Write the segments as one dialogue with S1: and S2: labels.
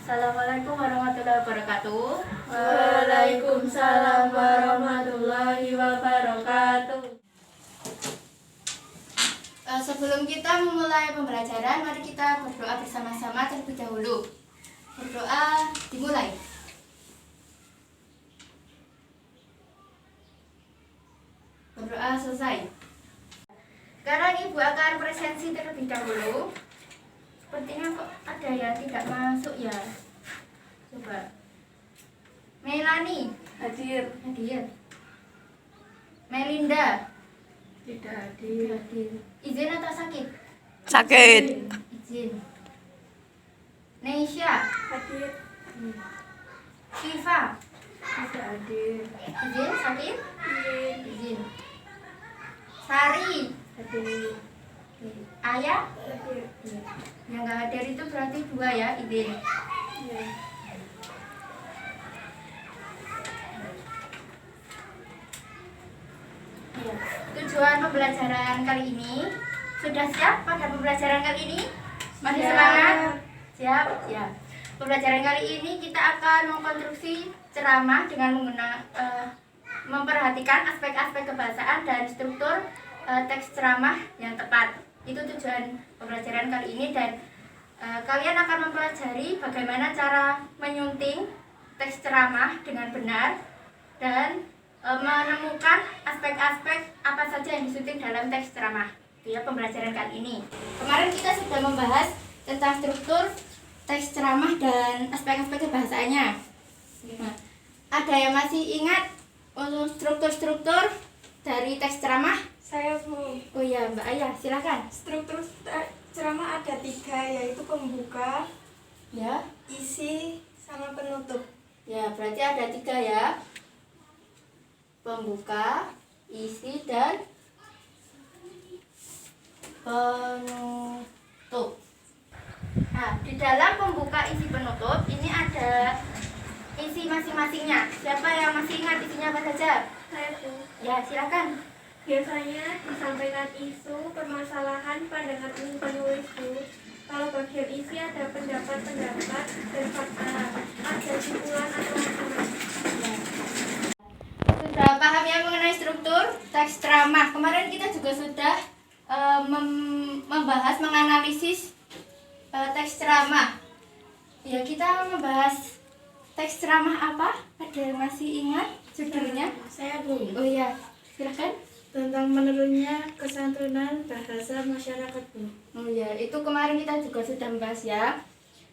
S1: Assalamualaikum warahmatullahi wabarakatuh.
S2: Waalaikumsalam warahmatullahi wabarakatuh.
S1: Sebelum kita memulai pembelajaran, mari kita berdoa bersama-sama terlebih dahulu. Berdoa dimulai. Berdoa selesai. Sekarang Ibu akan presensi terlebih dahulu. Sepertinya kok ada yang tidak masuk ya. Coba. Melani
S2: Hadir.
S1: hadir. Melinda
S2: Tidak hadir.
S1: hadir. Izin atau sakit?
S3: Sakit.
S1: Izin. Neisha
S2: Hadir.
S1: Shiva
S2: Tidak hadir.
S1: izin sakit?
S2: Izin.
S1: Izin. Sari
S2: Hadir.
S1: Ayah
S2: Hadir.
S1: yang nggak hadir itu berarti 2 ya, izin.
S2: Ya.
S1: Iya. Tujuan pembelajaran kali ini, sudah siap pada pembelajaran kali ini? Masih
S2: Siap.
S1: semangat? Siap, siap. Pembelajaran kali ini kita akan mengkonstruksi ceramah dengan memperhatikan aspek-aspek kebahasaan dan struktur teks ceramah yang tepat. Itu tujuan pembelajaran kali ini, dan kalian akan mempelajari bagaimana cara menyunting teks ceramah dengan benar dan menemukan aspek-aspek apa saja yang disunting dalam teks ceramah. Itu ya pembelajaran kali ini. Kemarin kita sudah membahas tentang struktur teks ceramah dan aspek-aspek kebahasaannya. Nah, ada yang masih ingat struktur-struktur dari teks ceramah?
S2: Saya Bu.
S1: Oh iya, Mbak Ayah, silakan.
S2: Struktur ceramah ada 3, yaitu pembuka,
S1: Ya,
S2: isi, sama penutup.
S1: ya berarti ada 3 ya. Pembuka, isi, dan penutup. Nah, di dalam pembuka, isi, penutup ini ada isi masing-masingnya. Siapa yang masih ingat isinya apa saja?
S2: Saya Bu.
S1: Ya, silakan.
S2: Biasanya disampaikan isu, permasalahan, pandangan penulis Bu. Kalau bagian isi ada pendapat-pendapat dan fakta. Ada simpulan atau macam-macam.
S1: Sudah paham ya mengenai struktur teks ceramah? Kemarin kita juga sudah membahas, menganalisis teks ceramah. Ya, kita membahas teks ceramah apa? Ada yang masih ingat judulnya?
S2: Saya Bu.
S1: Oh iya, silakan.
S2: Tentang menurunnya kesantunan bahasa masyarakat Bu.
S1: Oh iya, itu kemarin kita juga sudah membahas ya.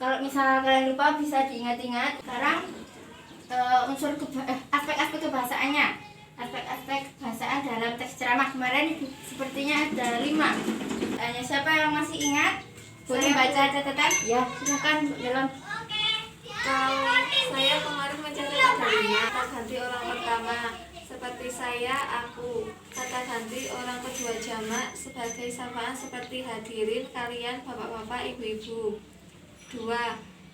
S1: Kalau misal kalian lupa bisa diingat-ingat. Sekarang aspek-aspek kebahasaannya. Aspek-aspek bahasaan dalam teks ceramah kemarin sepertinya ada 5. Tanya siapa yang masih ingat? Boleh
S2: Saya,
S1: baca catatan? Ya, silakan Bu Nelon.
S4: Kalau saya kemarin mencatat ada 5, kata ganti orang pertama seperti saya, aku. Kata ganti orang kedua jamak sebagai sapaan seperti hadirin, kalian, bapak-bapak, ibu-ibu. 2.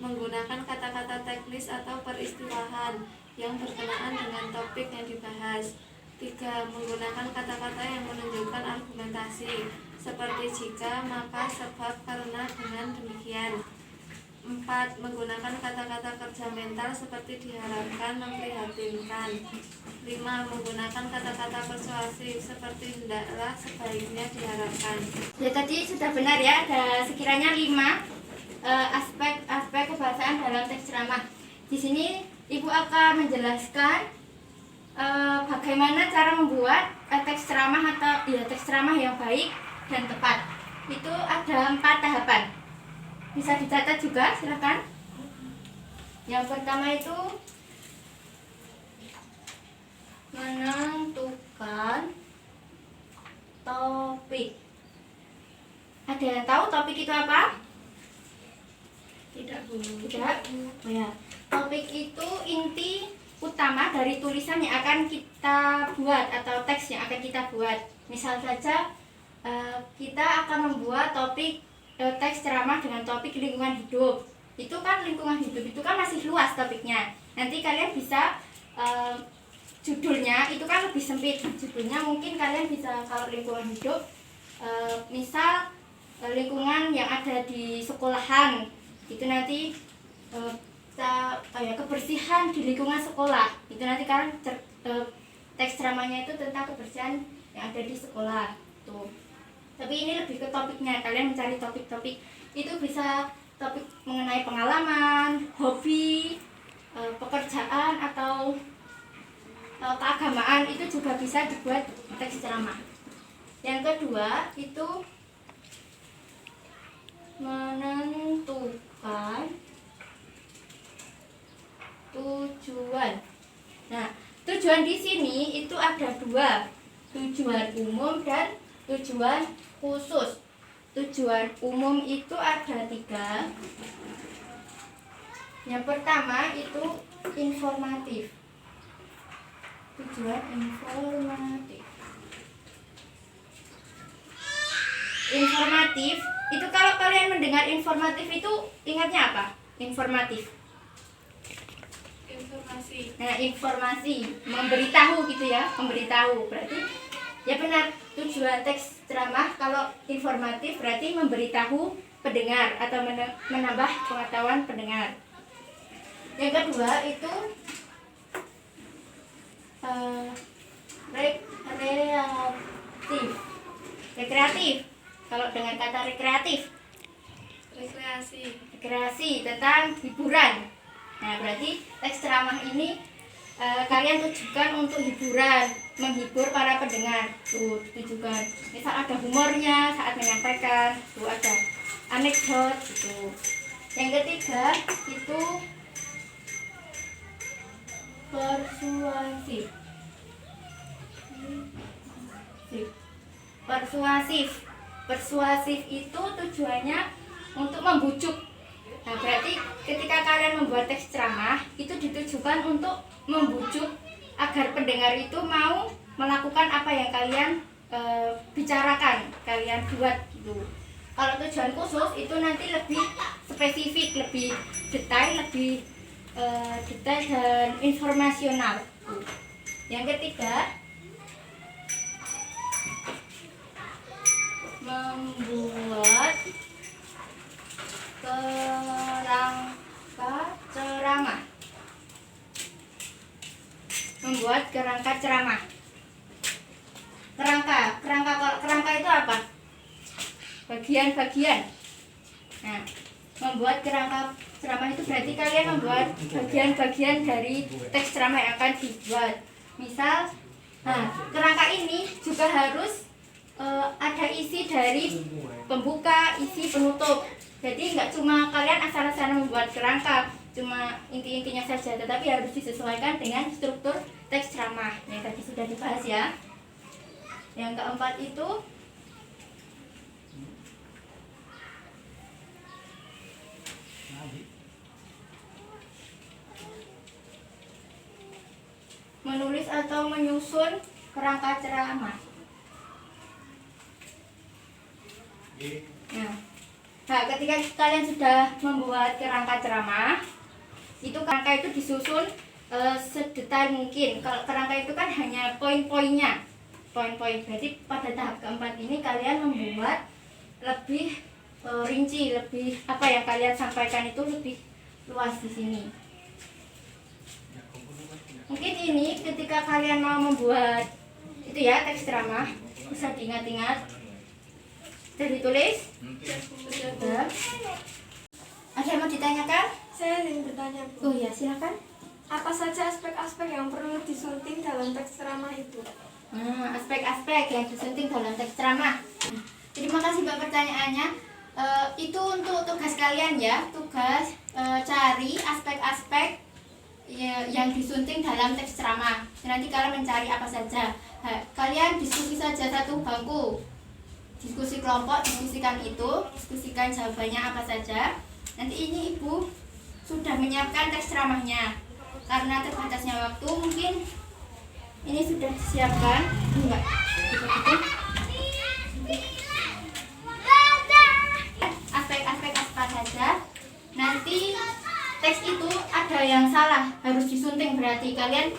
S4: Menggunakan kata-kata teknis atau peristilahan yang berkenaan dengan topik yang dibahas. 3. Menggunakan kata-kata yang menunjukkan argumentasi seperti jika, maka, sebab, karena, dengan demikian. 4. Menggunakan kata-kata kerja mental seperti diharapkan, memprihatinkan. 5. Menggunakan kata-kata persuasif seperti hendaklah, sebaiknya, diharapkan.
S1: Ya, tadi sudah benar ya, ada sekiranya 5 aspek kebahasaan dalam teks ceramah. Di sini Ibu akan menjelaskan bagaimana cara membuat teks ceramah atau teks ceramah yang baik dan tepat. Itu ada 4 tahapan. Bisa dicatat juga, silakan. Yang pertama itu menentukan topik. Ada yang tahu topik itu apa?
S2: Tidak Bu.
S1: Tidak. Oh ya. Topik itu inti utama dari tulisan yang akan kita buat atau teks yang akan kita buat. Misal saja kita akan membuat topik teks ceramah dengan topik lingkungan hidup. Itu kan lingkungan hidup itu kan masih luas topiknya. Nanti kalian bisa judulnya itu kan lebih sempit. Judulnya mungkin kalian bisa, kalau lingkungan hidup misal lingkungan yang ada di sekolahan, itu nanti kebersihan di lingkungan sekolah. Itu nanti kan teks ceramahnya itu tentang kebersihan yang ada di sekolah tuh. Tapi ini lebih ke topiknya, kalian mencari topik-topik itu bisa topik mengenai pengalaman, hobi, pekerjaan atau keagamaan, itu juga bisa dibuat teks ceramah. Yang kedua itu menentukan tujuan. Nah, tujuan di sini itu ada dua, tujuan umum dan tujuan khusus. Tujuan umum itu ada 3. Yang pertama itu informatif. Tujuan informatif. Informatif itu kalau kalian mendengar informatif itu ingatnya apa? Informatif.
S4: Informasi.
S1: Nah, informasi, memberitahu gitu ya, memberitahu. Berarti ya benar, tujuan teks ceramah kalau informatif berarti memberitahu pendengar atau menambah pengetahuan pendengar. Yang kedua itu rekreatif. Kalau dengan kata rekreatif, rekreasi tentang hiburan. Nah, berarti teks ceramah ini kalian tujukan untuk hiburan, menghibur para pendengar. Tuh, ditujukan. Misal ada humornya saat menyampaikan, tuh ada anekdot gitu. Yang ketiga itu persuasif itu tujuannya untuk membujuk. Nah, berarti ketika kalian membuat teks ceramah itu ditujukan untuk membujuk agar pendengar itu mau melakukan apa yang kalian bicarakan, kalian buat gitu. Kalau tujuan khusus itu nanti lebih spesifik, lebih detail, dan informasional. Yang ketiga, membuat kerangka ceramah. Kerangka itu apa? Bagian-bagian. Nah, membuat kerangka ceramah itu berarti kalian membuat bagian-bagian dari teks ceramah yang akan dibuat. Misal, kerangka ini juga harus ada isi dari pembuka, isi penutup. Jadi nggak cuma kalian asal-asalan membuat kerangka, cuma inti-intinya saja, tetapi harus disesuaikan dengan struktur teks ceramah yang tadi sudah dibahas ya. Yang keempat itu menulis atau menyusun kerangka ceramah. Nah, ketika kalian sudah membuat kerangka ceramah, itu kerangka itu disusun sedetail mungkin. Kalau kerangka itu kan hanya poin-poinnya, poin-poin. Berarti pada tahap keempat ini kalian membuat lebih rinci, lebih apa yang kalian sampaikan itu lebih luas di sini. Mungkin ini ketika kalian mau membuat itu ya teks ceramah, bisa diingat-ingat. Sudah ditulis? Sudah. Ada yang mau ditanyakan?
S2: Saya ingin bertanya, Bu.
S1: Oh ya, silakan.
S2: Apa saja aspek-aspek yang perlu disunting dalam teks ceramah itu?
S1: Aspek-aspek yang disunting dalam teks ceramah. Terima kasih Mbak pertanyaannya. Itu untuk tugas kalian ya, tugas cari aspek-aspek yang disunting dalam teks ceramah. Nanti kalian mencari apa saja. Kalian diskusi saja satu bangku. Diskusi kelompok, diskusikan itu, diskusikan jawabannya apa saja. Nanti ini Ibu sudah menyiapkan teks ceramahnya. Karena terbatasnya waktu, mungkin ini sudah disiapkan. Enggak. Aspek-aspek apa saja. Nanti teks itu ada yang salah, harus disunting, berarti kalian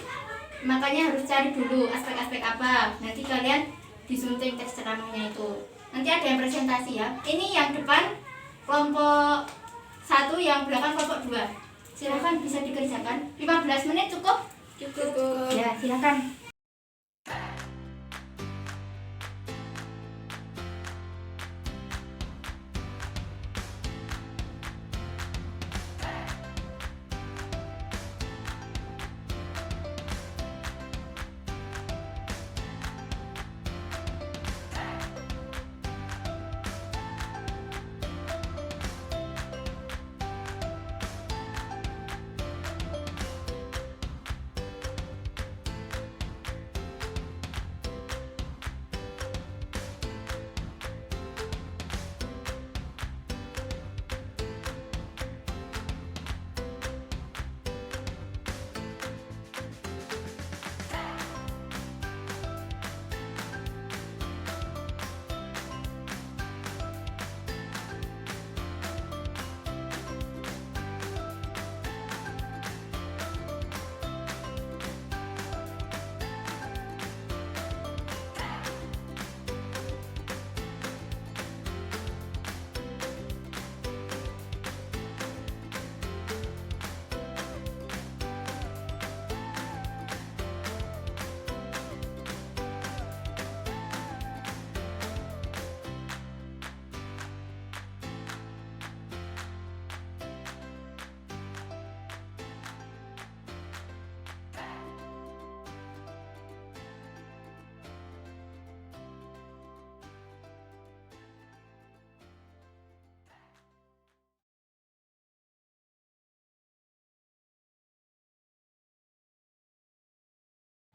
S1: makanya harus cari dulu aspek-aspek apa. Nanti kalian disunting teks ceramahnya itu. Nanti ada yang presentasi ya. Ini yang depan kelompok 1 yang belakang kelompok 2. Silakan bisa dikerjakan. 15 menit cukup?
S2: Cukup.
S1: Ya, silakan.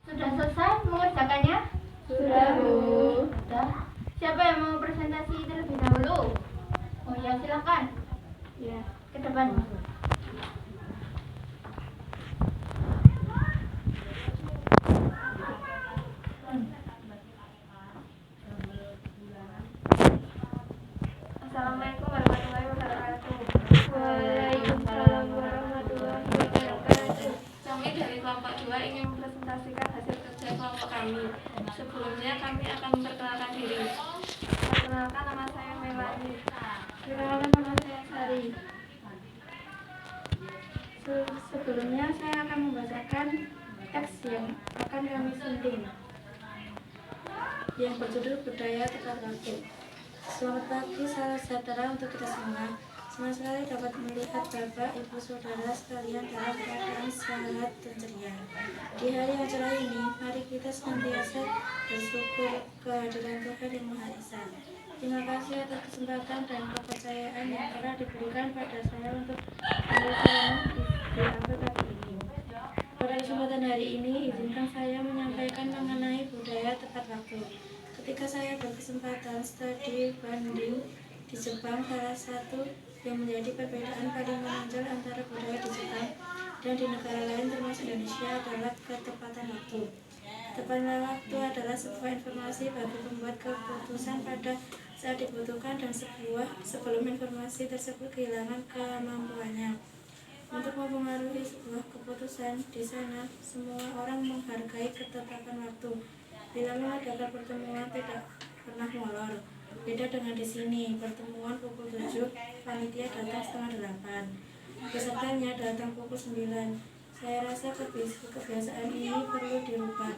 S1: Sudah selesai mengerjakannya?
S2: Sudah, Bu.
S1: Sudah. Siapa yang mau presentasi terlebih dahulu? Oh ya, silakan.
S2: Ya.
S1: Ke depan.
S4: Assalamualaikum warahmatullahi wabarakatuh.
S2: Waalaikumsalam warahmatullahi wabarakatuh.
S4: Kami dari kelompok 2 ingin mempresentasikan hasil kerja kelompok kami. Sebelumnya kami akan memperkenalkan diri. Perkenalkan, nama saya Melani.
S2: Perkenalkan, nama saya Sari. Sebelumnya saya akan membacakan teks yang akan kami sunting, yang berjudul Budaya Tepat Waktu. Selamat pagi, salam sejahtera untuk kita semua. Senang sekali dapat melihat Bapak, Ibu, Saudara sekalian dalam keadaan sehat dan ceria. Di hari yang cerah ini, mari kita senantiasa bersyukur kehadiran Tuhan Yang Maha Esa. Terima kasih atas kesempatan dan kepercayaan yang telah diberikan pada saya untuk berceramah di akhir pagi ini. Pada kesempatan hari ini, izinkan saya menyampaikan mengenai budaya tepat waktu. Ketika saya berkesempatan studi banding di Jepang, salah satu yang menjadi perbedaan paling menonjol antara budaya di Jepang dan di negara lain termasuk Indonesia adalah ketepatan waktu. Ketepatan waktu adalah sebuah informasi bagi pembuat keputusan pada saat dibutuhkan dan sebelum informasi tersebut kehilangan kemampuannya untuk mempengaruhi sebuah keputusan. Di sana semua orang menghargai ketetapan waktu. Bila mengadakan pertemuan tidak pernah molor. Beda dengan di sini, pertemuan pukul 7, panitia datang setengah 8. Pesertanya datang pukul 9. Saya rasa kebiasaan ini perlu dirubah.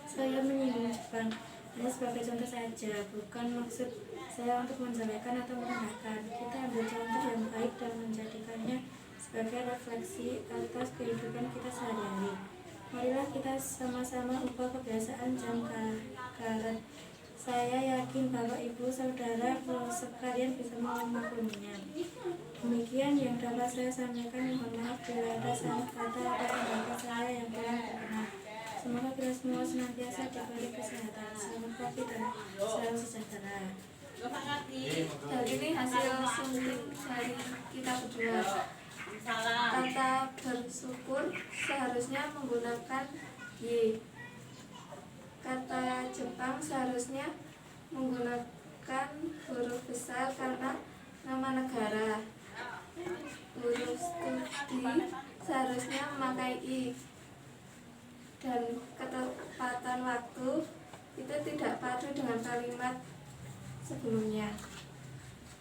S2: Saya menyinggung Jepang hanya sebagai contoh saja, bukan maksud saya untuk menjelekan atau merendahkan. Kita ambil contoh yang baik dan menjadikannya sebagai refleksi atas kehidupan kita sehari-hari. Marilah kita sama-sama ubah kebiasaan jam karet. Saya yakin Bapak, Ibu, Saudara sekalian bisa memakluminya. Demikian yang dapat saya sampaikan. Mohon maaf bila ada salah kata atau pendapat saya yang kurang berkenan. Semoga kita semua senantiasa diberi kesehatan. Selamat pagi dan salam sejahtera.
S4: Dan ini hasil suntik dari kita berdua. Kata bersyukur seharusnya menggunakan Y. Kata Jepang seharusnya menggunakan huruf besar karena nama negara. Huruf studi seharusnya memakai I. Dan ketepatan waktu itu tidak padu dengan kalimat sebelumnya.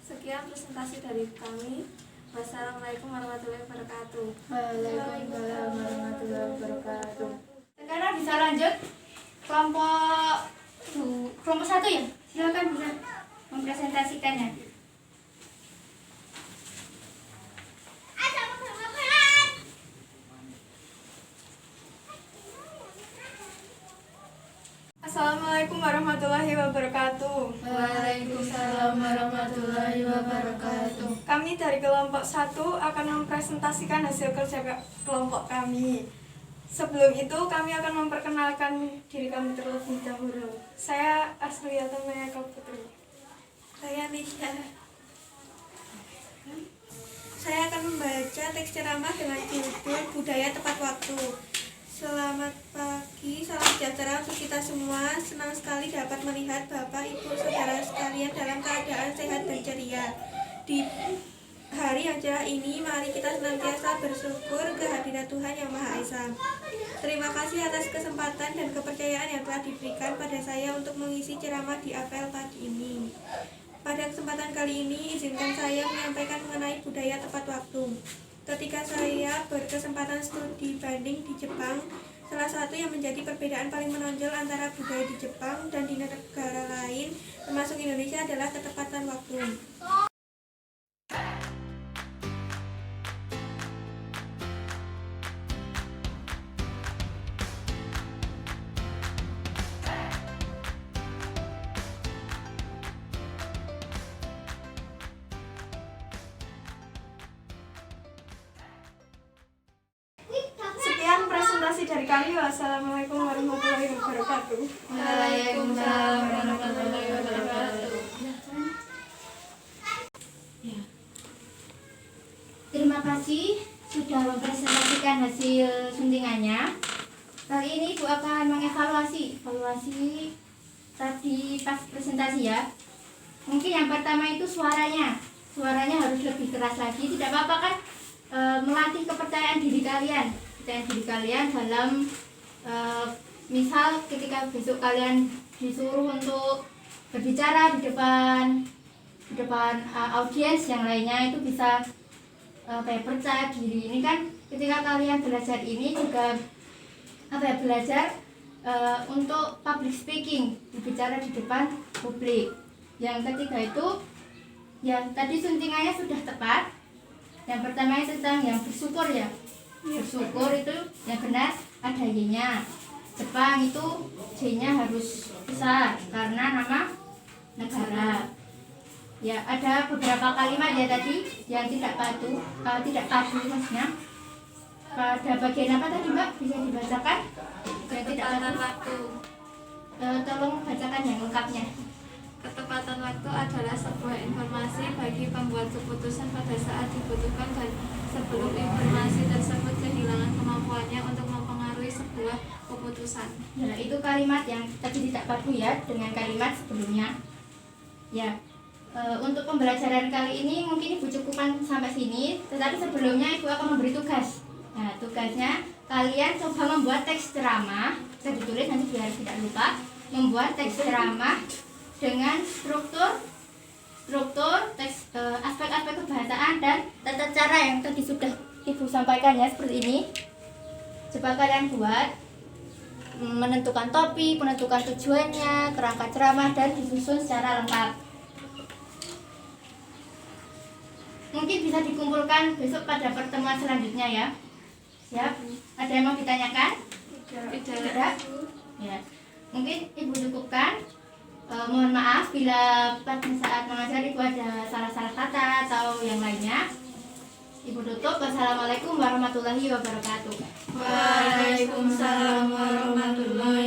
S4: Sekian presentasi dari kami. Wassalamualaikum warahmatullahi wabarakatuh.
S1: Waalaikumsalam warahmatullahi wabarakatuh. Sekarang bisa lanjut kelompok 1 ya. Silakan bisa mempresentasikannya.
S4: Assalamualaikum warahmatullahi wabarakatuh.
S1: Waalaikumsalam warahmatullahi wabarakatuh.
S4: Kami dari kelompok 1 akan mempresentasikan hasil kerja kelompok kami. Sebelum itu kami akan memperkenalkan diri kami terlebih dahulu. Saya Asriyata Mayaka Putri. Saya Nisha. Saya akan membaca teks ceramah dengan judul Budaya Tepat Waktu. Selamat pagi, salam sejahtera untuk kita semua. Senang sekali dapat melihat Bapak, Ibu, Saudara sekalian dalam keadaan sehat dan ceria. Di hari yang cerah ini, mari kita senantiasa bersyukur kehadirat Tuhan Yang Maha Esa. Terima kasih atas kesempatan dan kepercayaan yang telah diberikan pada saya untuk mengisi ceramah di apel pagi ini. Pada kesempatan kali ini, izinkan saya menyampaikan mengenai budaya tepat waktu. Ketika saya berkesempatan studi banding di Jepang, salah satu yang menjadi perbedaan paling menonjol antara budaya di Jepang dan di negara lain, termasuk Indonesia, adalah ketepatan waktu. Sekian presentasi dari kami. Wassalamualaikum warahmatullahi wabarakatuh.
S1: Waalaikumsalam warahmatullahi wabarakatuh. Terima kasih sudah mempresentasikan hasil suntingannya. Kali ini Ibu akan mengevaluasi tadi pas presentasi ya. Mungkin yang pertama itu suaranya harus lebih keras lagi. Tidak apa-apa kan, melatih kepercayaan diri kalian dalam misal ketika besok kalian disuruh untuk berbicara di depan audiens yang lainnya, itu bisa percaya diri. Ini kan ketika kalian belajar ini juga belajar untuk public speaking, berbicara di depan publik. Yang ketiga itu ya tadi suntingannya sudah tepat. Yang pertama itu tentang yang bersyukur ya. Bersyukur itu yang benar ada Y-nya. Jepang itu J-nya harus besar karena nama negara. Ya, ada beberapa kalimat ya tadi yang tidak padu maksudnya. Pada bagian apa tadi Mbak? Bisa dibacakan? Yang tidak
S4: Ketepatan
S1: padu.
S4: waktu.
S1: Tolong bacakan yang lengkapnya.
S4: Ketepatan waktu adalah sebuah informasi bagi pembuat keputusan pada saat dibutuhkan dan sebelum informasi tersebut kehilangan kemampuannya untuk mempengaruhi sebuah keputusan.
S1: Nah, itu kalimat yang tadi tidak padu ya dengan kalimat sebelumnya. Ya, untuk pembelajaran kali ini mungkin Ibu cukupkan sampai sini. Tetapi sebelumnya Ibu akan memberi tugas. Nah, tugasnya kalian coba membuat teks ceramah. Bisa ditulis nanti biar tidak lupa. Membuat teks ceramah dengan struktur teks, aspek-aspek kebahasaan dan tata cara yang tadi sudah Ibu sampaikan ya, seperti ini. Coba kalian buat, menentukan topik, menentukan tujuannya, kerangka ceramah, dan disusun secara lengkap. Mungkin bisa dikumpulkan besok pada pertemuan selanjutnya ya. Siap? Ada yang mau ditanyakan? Tidak? Ya. Mungkin Ibu cukupkan. Mohon maaf bila pada saat mengajar Ibu ada salah-salah kata atau yang lainnya. Ibu tutup. Wassalamualaikum warahmatullahi wabarakatuh.
S4: Waalaikumsalam warahmatullahi